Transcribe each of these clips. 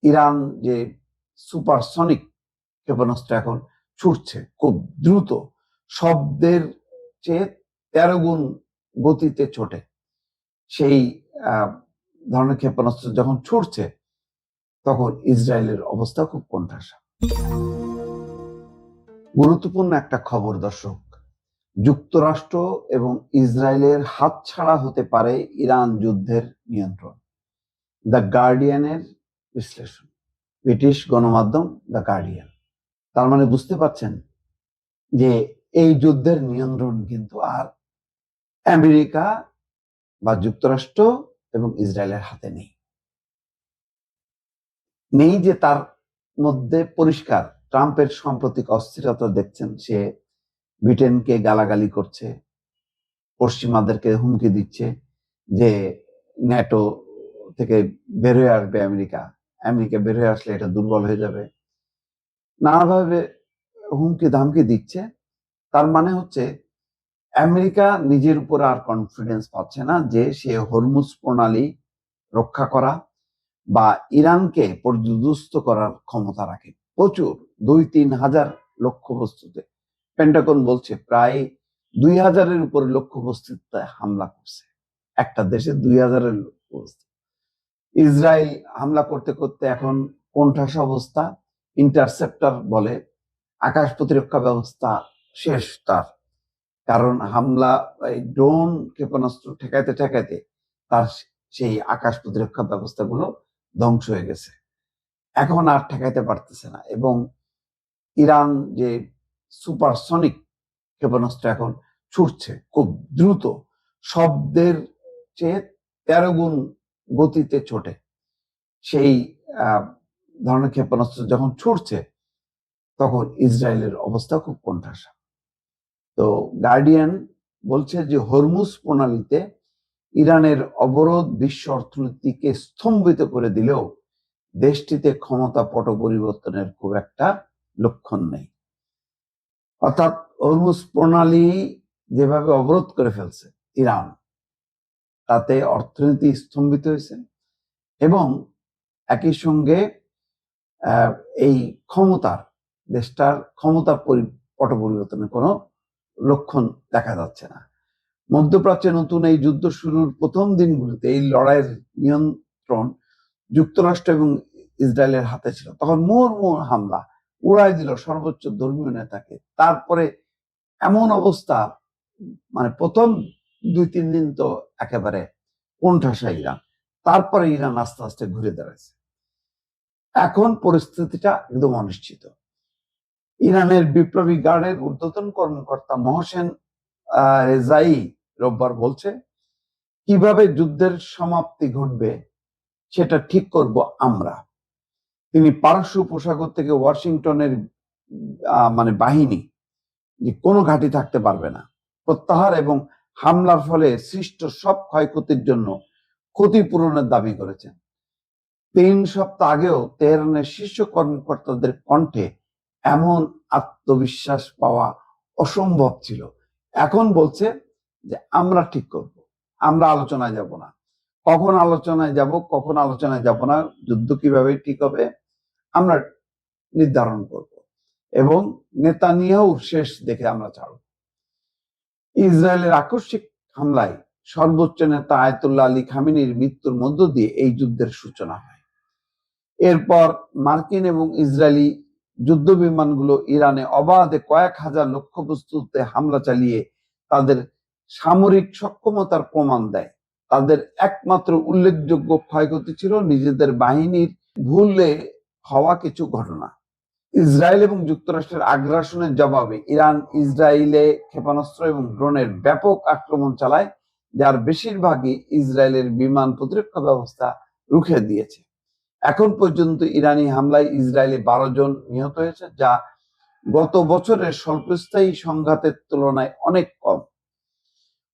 Iran যে supersonic ক্ষেপণাস্ত্র এখন ছুটছে খুব দ্রুত, শব্দের চেয়ে 13 গুণ গতিতে ছোটে, সেই ধরনের ক্ষেপণাস্ত্র যখন ছুটছে তখন ইসরায়েলের অবস্থা খুব কোণঠাসা। গুরুত্বপূর্ণ একটা খবর দর্শক, যুক্তরাষ্ট্র এবং ইসরায়েলের হাতছাড়া হতে পারে ইরান যুদ্ধের নিয়ন্ত্রণ। দ্য গার্ডিয়ানের বিশ্লেষণ, ব্রিটিশ গণমাধ্যম দ্য গার্ডিয়ান। তার মানে বুঝতে পারছেন যে এই যুদ্ধের নিয়ন্ত্রণ কিন্তু আর আমেরিকা বা যুক্তরাষ্ট্র এবং ইসরায়েলের হাতে নেই। যে তার মধ্যে পরিষ্কার ট্রাম্পের সাম্প্রতিক অস্থিরতা দেখছেন, সে ব্রিটেনকে গালাগালি করছে, পশ্চিমাদেরকে হুমকি দিচ্ছে যে ন্যাটো থেকে বের হয়ে আসবে আমেরিকা বের হয়ে আসলে এটা দুর্বল হয়ে যাবে, নানাভাবে হুমকি ধামকি দিচ্ছে। তার মানে হচ্ছে আমেরিকা নিজের উপর আর কনফিডেন্স পাচ্ছে না যে সে হরমুজ প্রণালী রক্ষা করা বা ইরানকে পর্যুদস্ত করার ক্ষমতা রাখে। প্রচুর 2-3 হাজার লক্ষ্যবস্তুতে, পেন্টাগন বলছে প্রায় 2000-এর উপরে লক্ষ্যবস্তুতে হামলা করছে। একটা দেশে 2000-এর লক্ষ্যবস্তু। ইসরায়েল হামলা করতে করতে এখন কোণঠাসা অবস্থা। ইন্টারসেপ্টর বলে আকাশ প্রতিরক্ষা ব্যবস্থা শেষ তার, কারণ হামলা ড্রোন ক্ষেপণাস্ত্র ঠেকাইতে ঠেকাইতে তার সেই আকাশ প্রতিরক্ষা ব্যবস্থাগুলো ধ্বংস হয়ে গেছে, এখন আর ঠেকাইতে পারতেছে না। এবং ইরান যে সুপারসনিক ক্ষেপণাস্ত্র এখন ছুটছে খুব দ্রুত, শব্দের চেয়ে 13 গুণ গতিতে ছোটে, সেই ধরনের ক্ষেপণাস্ত্র যখন ছুটছে তখন ইসরায়েলের অবস্থা খুব কোণঠাসা। তো গার্ডিয়ান বলছে যে হরমুজ প্রণালীতে ইরানের অবরোধ বিশ্ব অর্থনীতিকে স্তম্ভিত করে দিলেও দেশটিতে ক্ষমতা পট পরিবর্তনের খুব একটা লক্ষণ নেই। অর্থাৎ হরমুজ প্রণালী যেভাবে অবরোধ করে ফেলছে ইরান, তাতে অর্থনীতি স্তম্ভিত হয়েছে এবং একই সঙ্গে এই দেশটার ক্ষমতার পট পরিবর্তনের কোনো লক্ষণ দেখা যাচ্ছে না। মধ্যপ্রাচ্যে নতুন এই যুদ্ধ শুরুর প্রথম দিনগুলিতে এই লড়াইয়ের নিয়ন্ত্রণ যুক্তরাষ্ট্র এবং ইসরায়েলের হাতে ছিল। তখন মুহুর্মুহু হামলা উড়াই দিল সর্বোচ্চ ধর্মীয় নেতাকে। তারপরে এমন অবস্থা, মানে প্রথম 2-3 দিন তো একেবারে কোণঠাসা ইরান, তারপরে ইরান আস্তে আস্তে ঘুরে দাঁড়াচ্ছে। এখন পরিস্থিতিটা একদম অনিশ্চিত। ইরানের বিপ্লবী গার্ডের ঊর্ধ্বতন কর্মকর্তা মহসেন রেজাই রোববার বলছে, কিভাবে যুদ্ধের সমাপ্তি ঘটবে সেটা ঠিক করব আমরা। তিনি পারস্য উপসাগর থেকে ওয়াশিংটনের বাহিনী যে কোনো ঘাঁটি থাকতে পারবে না প্রত্যাহার এবং হামলার ফলে সৃষ্ট সব ক্ষয়ক্ষতির জন্য ক্ষতিপূরণের দাবি করেছেন। 3 সপ্তাহ আগেও তেহরানের শীর্ষ কর্মকর্তাদের কণ্ঠে এমন আত্মবিশ্বাস পাওয়া অসম্ভব ছিল। এখন বলছে যে আমরা ঠিক করব, আমরা আলোচনায় যাব না। কখন আলোচনায় যাব না, যুদ্ধ কিভাবে ঠিক হবে আমরা নির্ধারণ করব এবং নেতানিয়াহু শেষ দেখে আমরা ছাড়ব। ইসরায়েলের আকস্মিক হামলায় সর্বোচ্চ নেতা আয়াতুল্লাহ আলী খামেনির মৃত্যুর মধ্য দিয়ে এই যুদ্ধের সূচনা হয়। এরপর মার্কিন এবং ইসরায়েলি যুদ্ধ বিমানগুলো ইরানে অবাধে কয়েক হাজার লক্ষ্যবস্তুতে হামলা চালিয়ে তাদের সামরিক সক্ষমতার প্রমাণ দেয়। তাদের একমাত্র উল্লেখযোগ্য ক্ষয়ক্ষতি ছিল নিজেদের বাহিনীর ভুলে হওয়া কিছু ঘটনা। ইসরায়েল এবং যুক্তরাষ্ট্রের আগ্রাসনের জবাবে ইরান ইসরায়েলে ক্ষেপণাস্ত্র এবং ড্রোনের ব্যাপক আক্রমণ চালায়, যার বেশিরভাগই ইসরায়েলের বিমান প্রতিরক্ষা ব্যবস্থা রুখে দিয়েছে। এখন পর্যন্ত ইরানি হামলায় ইসরায়েলে 12 জন নিহত হয়েছে, যা গত বছরের স্বল্পস্থায়ী সংঘাতের তুলনায় অনেক কম।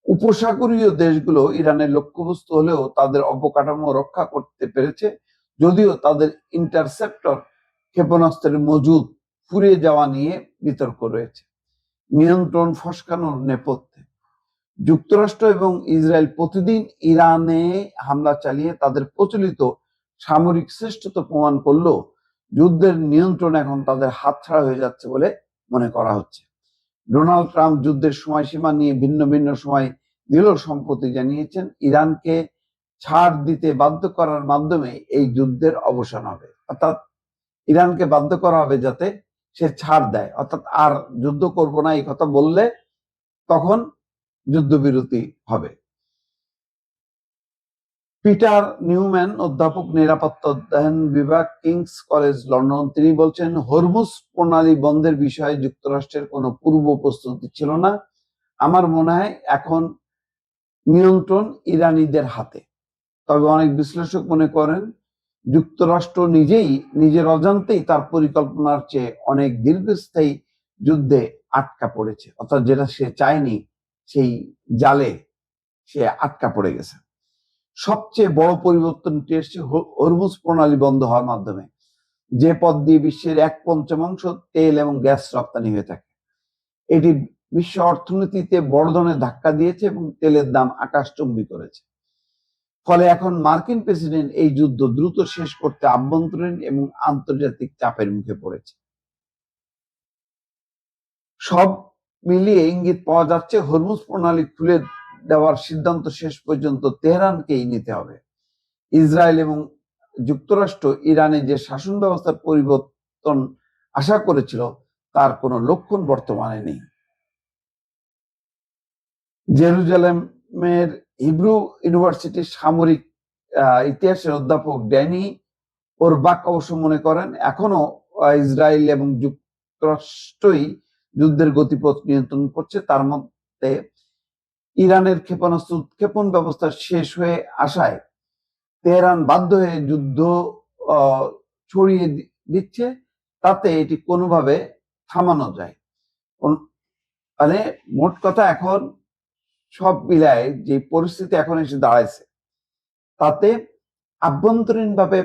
উপসাগরীয় দেশগুলো ইরানের লক্ষ্যবস্তু হলেও তাদের অবকাঠামো রক্ষা করতে পেরেছে, যদিও তাদের ইন্টারসেপ্টর ক্ষেপণাস্ত্রের মজুদ ফুরিয়ে যাওয়া নিয়ে বিতর্ক রয়েছে। নিয়ন্ত্রণ ফসকানোর নেপথ্যে যুক্তরাষ্ট্র এবং ইসরায়েল প্রতিদিন ইরানে হামলা চালিয়ে তাদের প্রচলিত সামরিক শ্রেষ্ঠত্ব প্রমাণ করলেও যুদ্ধের নিয়ন্ত্রণ এখন তাদের হাতছাড়া হয়ে যাচ্ছে বলে মনে করা হচ্ছে। ডোনাল্ড ট্রাম্প যুদ্ধের সময়সীমা নিয়ে ভিন্ন ভিন্ন সময় দিলেও সম্প্রতি জানিয়েছেন ইরানকে ছাড় দিতে বাধ্য করার মাধ্যমে এই যুদ্ধের অবসান হবে। অর্থাৎ ইরানকে বাধ্য করা হবে যাতে সে ছাড় দেয়, অর্থাৎ আর যুদ্ধ করব না এই কথা বললে তখন যুদ্ধবিরতি হবে। পিটার নিউম্যান, অধ্যাপক নিরাপত্তা অধ্যয়ন বিভাগ, কিংস কলেজ লন্ডন, তিনি বলছেন হরমুজ প্রণালী বন্ধের বিষয়ে যুক্তরাষ্ট্রের কোনো পূর্ব প্রস্তুতি ছিল না। আমার মনে হয় এখন নিয়ন্ত্রণ ইরানিদের হাতে। তবে অনেক বিশ্লেষক মনে করেন যুক্তরাষ্ট্র নিজেই নিজের অজান্তেই তার পরিকল্পনার চেয়ে অনেক দীর্ঘস্থায়ী যুদ্ধে আটকা পড়েছে, অর্থাৎ যেটা সে চায়নি সেই জালে সে আটকা পড়ে গেছে। সবচেয়ে বড় পরিবর্তনটি এসেছে হরমুজ প্রণালী বন্ধ হওয়ার মাধ্যমে, যে পথ দিয়ে বিশ্বের 1/5 তেল এবং গ্যাস রপ্তানি হয়ে থাকে। এটি বিশ্ব অর্থনীতিতে বড় ধরনের ধাক্কা দিয়েছে এবং তেলের দাম আকাশচুম্বী করেছে। ফলে এখন মার্কিন প্রেসিডেন্ট এই যুদ্ধ দ্রুত শেষ করতে আভ্যন্তরীণ এবং আন্তর্জাতিক চাপের মুখে পড়েছে। সব মিলিয়ে ইঙ্গিত পাওয়া যাচ্ছে হরমুজ প্রণালী খুলে দেওয়ার সিদ্ধান্ত শেষ পর্যন্ত তেহরানকেই নিতে হবে। ইসরায়েল এবং যুক্তরাষ্ট্র ইরানে যে শাসন ব্যবস্থার পরিবর্তন আশা করেছিল তার কোনো লক্ষণ বর্তমানে নেই। জেরুজালেমের হিব্রু ইউনিভার্সিটির সামরিক ইতিহাসের অধ্যাপক ড্যানি ওরবাক অবশ্য মনে করেন এখনো ইসরায়েল এবং যুক্তরাষ্ট্রই যুদ্ধের গতিপথ নিয়ন্ত্রণ করছে। তার মধ্যে ইরানের ক্ষেপণাস্ত্র উৎক্ষেপণ ব্যবস্থা শেষ হয়ে আসায় তেহরান বাধ্য হয়ে যুদ্ধ ছড়িয়ে দিচ্ছে, তাতে এটি কোনোভাবে থামানো যায়। মানে মোট কথা এখন সব মিলায় যে পরিস্থিতি এখন এসে দাঁড়াইছে তাতে আভ্যন্তরীণভাবে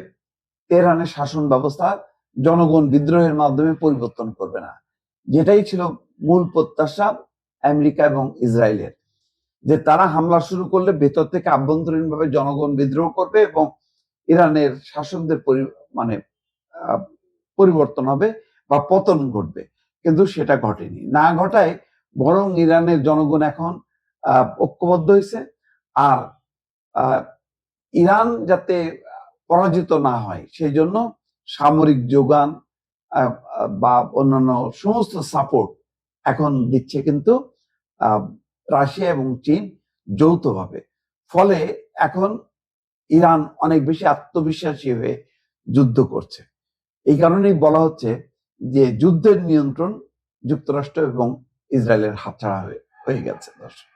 তেহরানের শাসন ব্যবস্থা জনগণ বিদ্রোহের মাধ্যমে পরিবর্তন করবে না, যেটাই ছিল মূল প্রত্যাশা আমেরিকা এবং ইসরায়েলের, যে তারা হামলা শুরু করলে ভেতর থেকে আভ্যন্তরীণভাবে জনগণ বিদ্রোহ করবে এবং ইরানের শাসকদের পরিবর্তন হবে বা পতন ঘটবে। কিন্তু সেটা ঘটেনি, না ঘটায় বরং ইরানের জনগণ এখন ঐক্যবদ্ধ হয়েছে। আর ইরান যাতে পরাজিত না হয় সেই জন্য সামরিক যোগান বা অন্যান্য সমস্ত সাপোর্ট এখন দিচ্ছে কিন্তু রাশিয়া এবং চীন যৌথভাবে। ফলে এখন ইরান অনেক বেশি আত্মবিশ্বাসী হয়ে যুদ্ধ করছে। এই কারণেই বলা হচ্ছে যে যুদ্ধের নিয়ন্ত্রণ যুক্তরাষ্ট্র এবং ইসরায়েলের হাতছাড়া হয়ে গেছে। দর্শক।